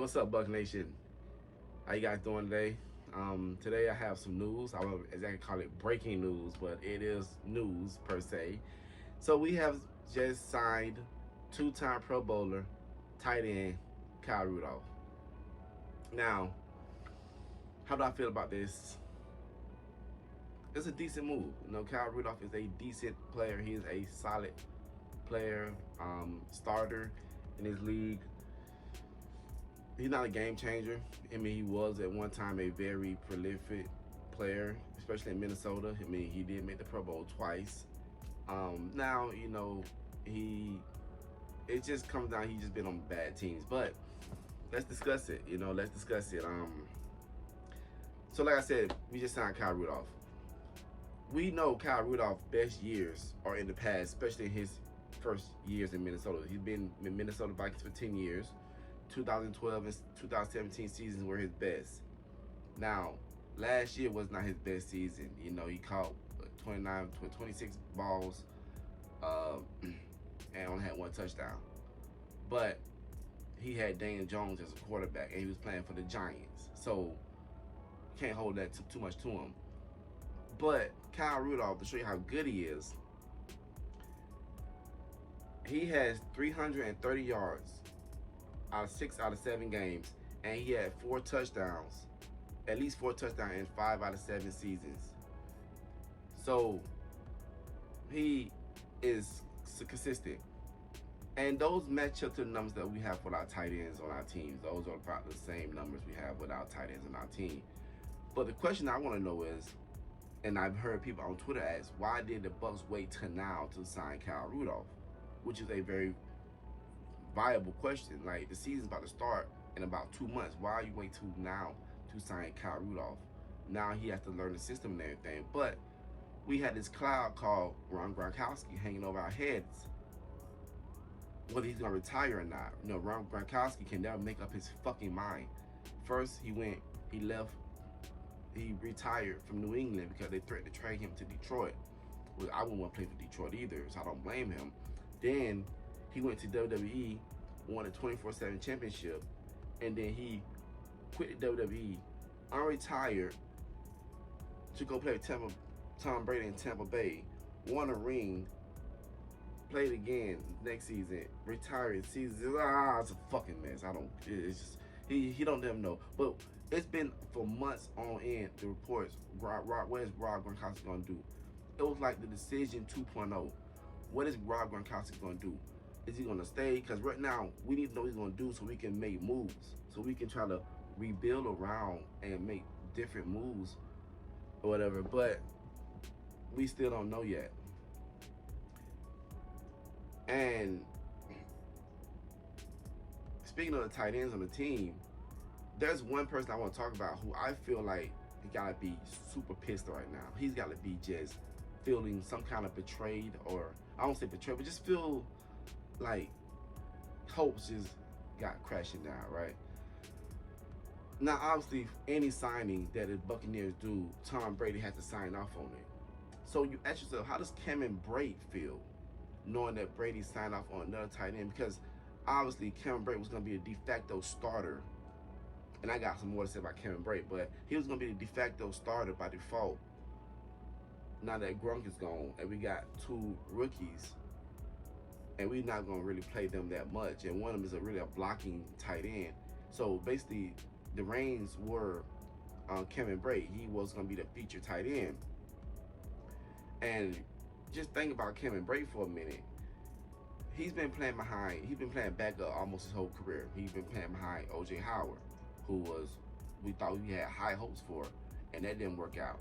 What's up, Buck Nation? How you guys doing today? Today I have some news. I won't exactly call it breaking news, but it is news per se. So we have just signed two-time Pro Bowler, tight end Kyle Rudolph. Now, how do I feel about this? It's a decent move. Kyle Rudolph is a decent player. He is a solid player, starter in his league. He's not a game changer. I mean, he was at one time a very prolific player, especially in Minnesota. I mean, he did make the Pro Bowl twice. Now, it just comes down, he's just been on bad teams. But let's discuss it, let's discuss it. So like I said, we just signed Kyle Rudolph. We know Kyle Rudolph's best years are in the past, especially in his first years in Minnesota. He's been in Minnesota Vikings for 10 years. 2012 and 2017 seasons were his best. Now, last year was not his best season. He caught 26 balls and only had one touchdown. But he had Daniel Jones as a quarterback, and he was playing for the Giants. So, can't hold that too much to him. But Kyle Rudolph, to show you how good he is, he has 330 yards out of 6 out of 7 games, and he had 4 touchdowns, at least 4 touchdowns in 5 out of 7 seasons. So he is consistent, and those match up to the numbers that we have for our tight ends on our teams. Those are about the same numbers we have with our tight ends on our team. But the question I want to know is, and I've heard people on Twitter ask, why did the Bucs wait till now to sign Kyle Rudolph? Which is a very viable question. Like, the season's about to start in about 2 months. Why are you waiting till now to sign Kyle Rudolph? Now he has to learn the system and everything. But we had this cloud called Ron Gronkowski hanging over our heads, whether he's gonna retire or not. Ron Gronkowski can never make up his fucking mind. First, he retired from New England because they threatened to trade him to Detroit. Well, I wouldn't want to play for Detroit either, so I don't blame him. Then he went to WWE, won a 24/7 championship, and then he quit the WWE, unretired, to go play with Tom Brady in Tampa Bay, won a ring, played again next season, retired season. It's a fucking mess. It's just, he don't even know. But it's been for months on end, the reports, what is Rob Gronkowski going to do? It was like the decision 2.0. What is Rob Gronkowski going to do? Is he going to stay? Because right now, we need to know what he's going to do so we can make moves. So we can try to rebuild around and make different moves or whatever. But we still don't know yet. And speaking of the tight ends on the team, there's one person I want to talk about who I feel like he got to be super pissed right now. He's got to be just feeling some kind of betrayed, or I don't say betrayed, but just feel like hopes just got crashing down, right? Now, obviously, any signing that the Buccaneers do, Tom Brady has to sign off on it. So you ask yourself, how does Cameron Brate feel knowing that Brady signed off on another tight end? Because obviously Cameron Brate was going to be a de facto starter. And I got some more to say about Cameron Brate, but he was going to be the de facto starter by default. Now that Gronk is gone and we got 2 rookies, and we're not going to really play them that much, and one of them is really a blocking tight end. So basically, the reins were Cameron Brate. He was going to be the feature tight end. And just think about Cameron Brate for a minute. He's been playing backup almost his whole career. He's been playing behind O.J. Howard, who we thought we had high hopes for, and that didn't work out.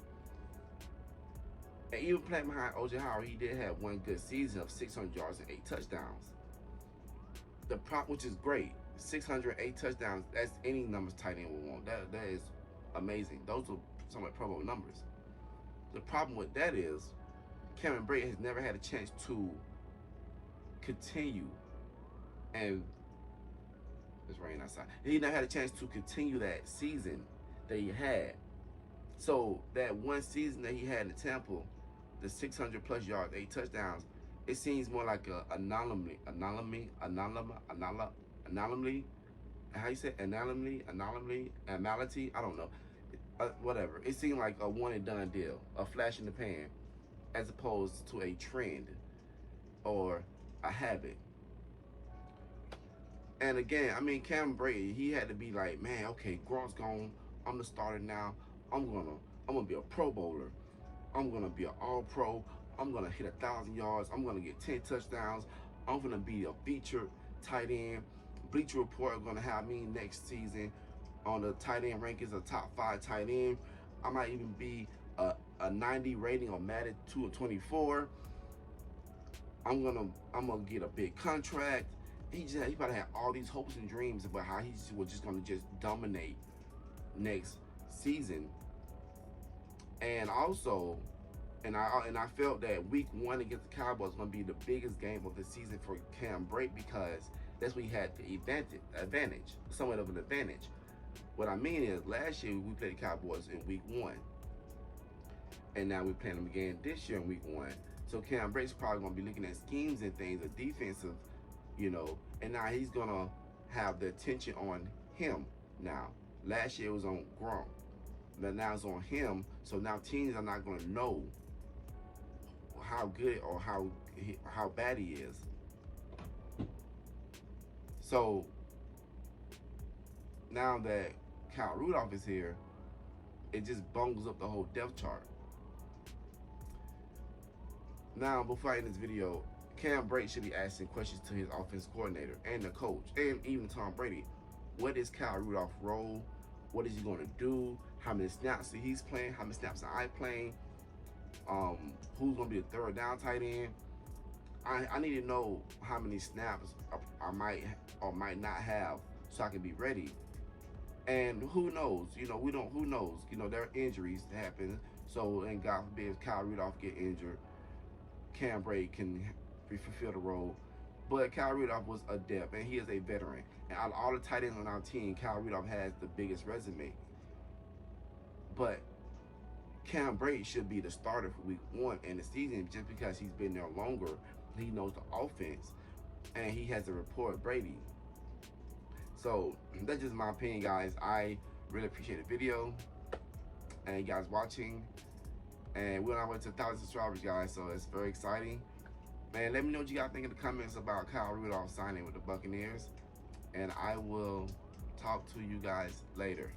And even playing behind O.J. Howard, he did have one good season of 600 yards and 8 touchdowns. Which is great. 608 touchdowns, that's any numbers tight end would want. That is amazing. Those are some of the Pro Bowl numbers. The problem with that is Cameron Brate has never had a chance to continue, and it's raining outside. He never had a chance to continue that season that he had. So that one season that he had in Tampa, the 600 plus yards, 8 touchdowns, it seems more like a anomaly how you say anality, I don't know, whatever. It seemed like a one and done deal, a flash in the pan, as opposed to a trend or a habit. And again, I mean, Cameron Brate, he had to be like, man, okay, Gronk's gone. I'm the starter now. I'm gonna, I'm gonna be a Pro Bowler. I'm gonna be an All Pro. I'm gonna hit 1,000 yards. I'm gonna get 10 touchdowns. I'm gonna be a featured tight end. Bleacher Report are gonna have me next season on the tight end rankings, a top 5 tight end. I might even be a 90 rating on Madden 2 or 24. I'm gonna get a big contract. He probably had all these hopes and dreams about how he was just gonna just dominate next season. And also, I felt that week 1 against the Cowboys was gonna be the biggest game of the season for Cam Brate, because that's when he had the advantage, somewhat of an advantage. What I mean is, last year we played the Cowboys in week 1, and now we're playing them again this year in week 1. So Cam Brate's probably gonna be looking at schemes and things, the defensive, and now he's gonna have the attention on him now. Last year it was on Gronk, but now it's on him. So now teams are not gonna know how good or how bad he is. So now that Kyle Rudolph is here, it just bungles up the whole depth chart. Now, before I end this video, Cam Brate should be asking questions to his offense coordinator and the coach, and even Tom Brady. What is Kyle Rudolph's role? What is he going to do? How many snaps he's playing? How many snaps am I playing? Who's going to be the third down tight end? I need to know how many snaps I might or might not have, so I can be ready. And who knows? Who knows? There are injuries that happen. So, and God forbid, if Kyle Rudolph get injured, Cam Brate can fulfill the role. But Kyle Rudolph was adept, and he is a veteran. And out of all the tight ends on our team, Kyle Rudolph has the biggest resume. But Cam Brate should be the starter for week 1 in the season, just because he's been there longer. He knows the offense, and he has a rapport with Brady. So that's just my opinion, guys. I really appreciate the video and you guys watching. And we're on our way to 1,000 subscribers, guys, so it's very exciting. Man, let me know what you guys think in the comments about Kyle Rudolph signing with the Buccaneers. And I will talk to you guys later.